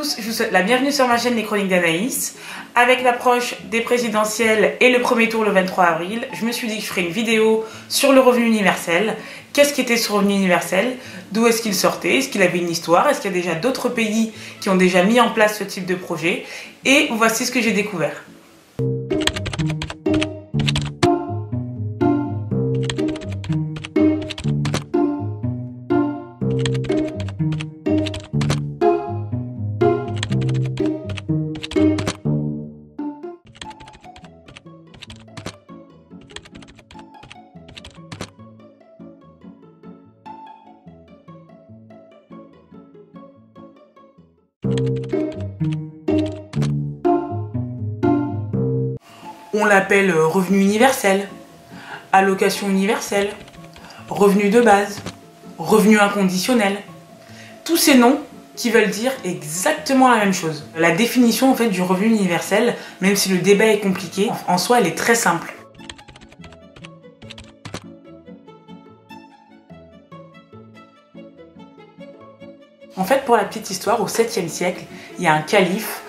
tous, je vous souhaite la bienvenue sur ma chaîne Les Chroniques d'Anaïs. Avec l'approche des présidentielles et le premier tour le 23 avril, je me suis dit que je ferais une vidéo sur le revenu universel. Qu'est-ce qu'était ce revenu universel? D'où est-ce qu'il sortait? Est-ce qu'il avait une histoire? Est-ce qu'il y a déjà d'autres pays qui ont déjà mis en place ce type de projet? Et voici ce que j'ai découvert. On l'appelle revenu universel, allocation universelle, revenu de base, revenu inconditionnel. Tous ces noms qui veulent dire exactement la même chose. La définition en fait du revenu universel, même si le débat est compliqué, en soi elle est très simple. En fait, pour la petite histoire, au 7e siècle, il y a un calife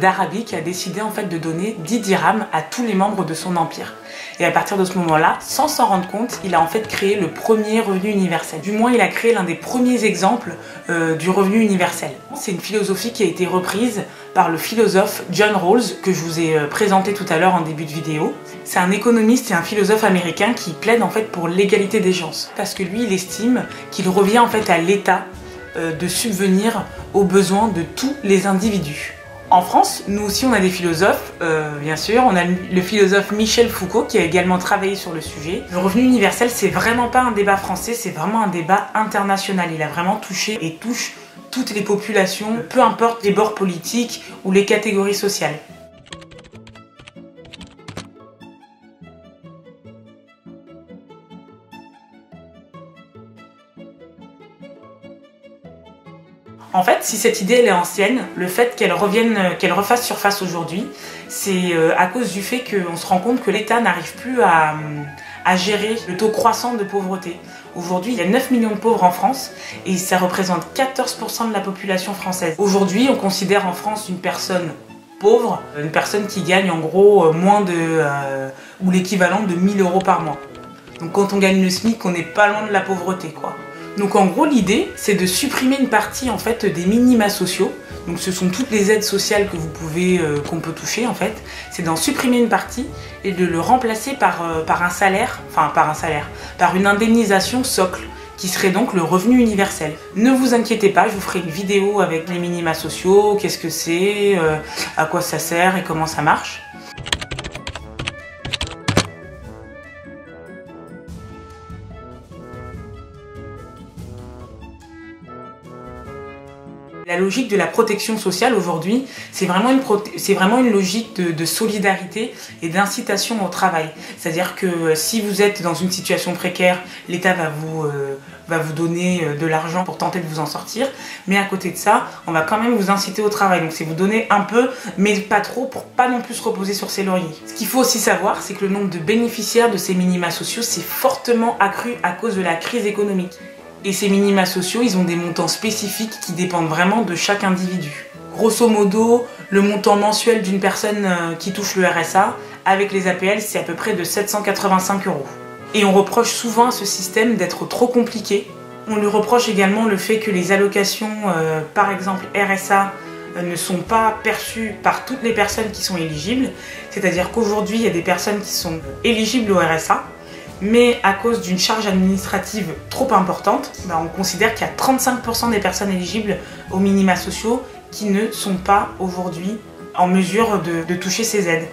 d'Arabie qui a décidé en fait de donner 10 dirhams à tous les membres de son empire. Et à partir de ce moment-là, sans s'en rendre compte, il a en fait créé le premier revenu universel. Du moins, il a créé l'un des premiers exemples du revenu universel. C'est une philosophie qui a été reprise par le philosophe John Rawls, que je vous ai présenté tout à l'heure en début de vidéo. C'est un économiste et un philosophe américain qui plaide en fait pour l'égalité des chances. Parce que lui, il estime qu'il revient en fait à l'État de subvenir aux besoins de tous les individus. En France, nous aussi on a des philosophes, bien sûr. On a le philosophe Michel Foucault qui a également travaillé sur le sujet. Le revenu universel, c'est vraiment pas un débat français, c'est vraiment un débat international. Il a vraiment touché et touche toutes les populations, peu importe les bords politiques ou les catégories sociales. En fait, si cette idée elle est ancienne, le fait qu'elle refasse surface aujourd'hui, c'est à cause du fait qu'on se rend compte que l'État n'arrive plus à gérer le taux croissant de pauvreté. Aujourd'hui, il y a 9 millions de pauvres en France et ça représente 14% de la population française. Aujourd'hui, on considère en France une personne pauvre, une personne qui gagne en gros moins de ou l'équivalent de 1 000 € par mois. Donc quand on gagne le SMIC, on n'est pas loin de la pauvreté, quoi. Donc en gros l'idée c'est de supprimer une partie en fait des minima sociaux. Donc ce sont toutes les aides sociales que vous pouvez qu'on peut toucher en fait. C'est d'en supprimer une partie et de le remplacer par une indemnisation socle qui serait donc le revenu universel. Ne vous inquiétez pas, je vous ferai une vidéo avec les minima sociaux, qu'est-ce que c'est, à quoi ça sert et comment ça marche. La logique de la protection sociale aujourd'hui, c'est vraiment une logique de solidarité et d'incitation au travail. C'est-à-dire que si vous êtes dans une situation précaire, l'État va vous donner de l'argent pour tenter de vous en sortir. Mais à côté de ça, on va quand même vous inciter au travail. Donc c'est vous donner un peu, mais pas trop, pour pas non plus se reposer sur ses lauriers. Ce qu'il faut aussi savoir, c'est que le nombre de bénéficiaires de ces minima sociaux s'est fortement accru à cause de la crise économique. Et ces minima sociaux, ils ont des montants spécifiques qui dépendent vraiment de chaque individu. Grosso modo, le montant mensuel d'une personne qui touche le RSA, avec les APL, c'est à peu près de 785 €. Et on reproche souvent à ce système d'être trop compliqué. On lui reproche également le fait que les allocations, par exemple RSA, ne sont pas perçues par toutes les personnes qui sont éligibles. C'est-à-dire qu'aujourd'hui, il y a des personnes qui sont éligibles au RSA, mais à cause d'une charge administrative trop importante, on considère qu'il y a 35% des personnes éligibles aux minima sociaux qui ne sont pas aujourd'hui en mesure de toucher ces aides.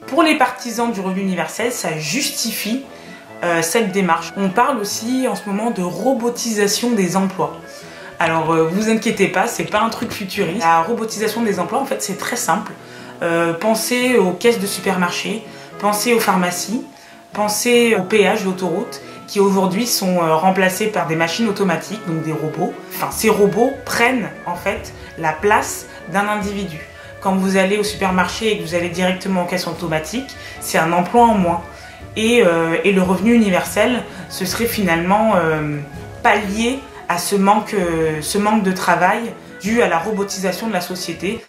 Pour les partisans du revenu universel, ça justifie cette démarche. On parle aussi en ce moment de robotisation des emplois. Alors vous inquiétez pas, c'est pas un truc futuriste. La robotisation des emplois en fait c'est très simple. Pensez aux caisses de supermarché, pensez aux pharmacies, pensez aux péages d'autoroute qui aujourd'hui sont remplacés par des machines automatiques, donc des robots. Enfin, ces robots prennent en fait la place d'un individu. Quand vous allez au supermarché et que vous allez directement en caisse automatique, c'est un emploi en moins. Et le revenu universel, ce serait finalement pallier à ce manque de travail dû à la robotisation de la société.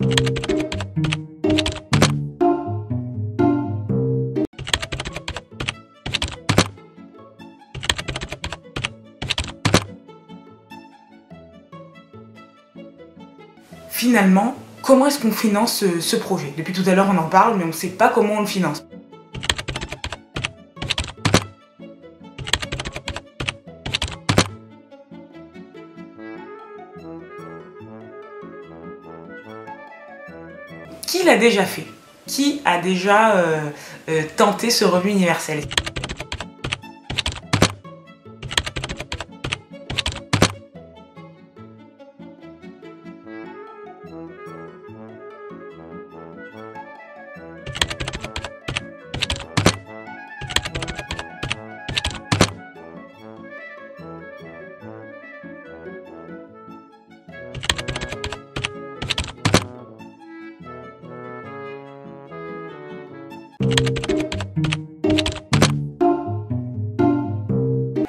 Finalement, comment est-ce qu'on finance ce projet? Depuis tout à l'heure on en parle, mais on ne sait pas comment on le finance. Qui l'a déjà fait? Qui a déjà tenté ce revenu universel?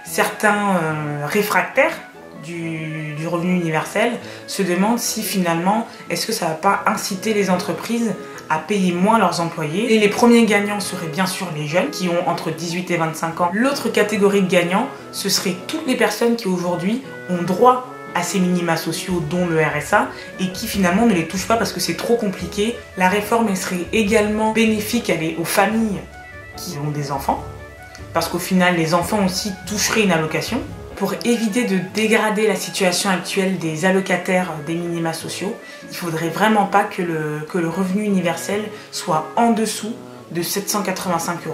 Certains réfractaires du revenu universel se demandent si finalement, est-ce que ça ne va pas inciter les entreprises à payer moins leurs employés. Et les premiers gagnants seraient bien sûr les jeunes qui ont entre 18 et 25 ans. L'autre catégorie de gagnants, ce serait toutes les personnes qui aujourd'hui ont droit à ces minima sociaux dont le RSA et qui finalement ne les touchent pas parce que c'est trop compliqué. La réforme elle serait également bénéfique aux familles qui ont des enfants parce qu'au final les enfants aussi toucheraient une allocation. Pour éviter de dégrader la situation actuelle des allocataires des minima sociaux, il ne faudrait vraiment pas que le revenu universel soit en dessous de 785 €,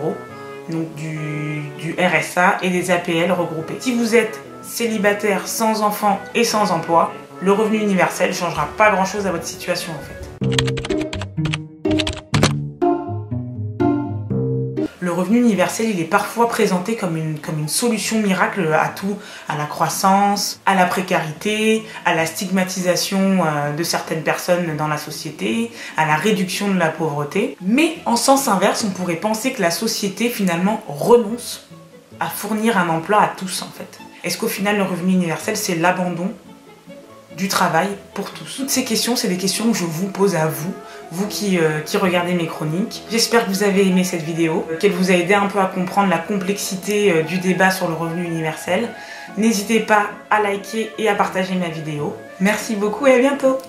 donc du RSA et des APL regroupés. Si vous êtes célibataire, sans enfant et sans emploi, le revenu universel ne changera pas grand chose à votre situation en fait. Le revenu universel, il est parfois présenté comme une solution miracle à tout, à la croissance, à la précarité, à la stigmatisation de certaines personnes dans la société, à la réduction de la pauvreté. Mais en sens inverse, on pourrait penser que la société finalement renonce à fournir un emploi à tous en fait. Est-ce qu'au final le revenu universel c'est l'abandon du travail pour tous? Toutes ces questions, c'est des questions que je vous pose à vous, vous qui regardez mes chroniques. J'espère que vous avez aimé cette vidéo, qu'elle vous a aidé un peu à comprendre la complexité du débat sur le revenu universel. N'hésitez pas à liker et à partager ma vidéo. Merci beaucoup et à bientôt!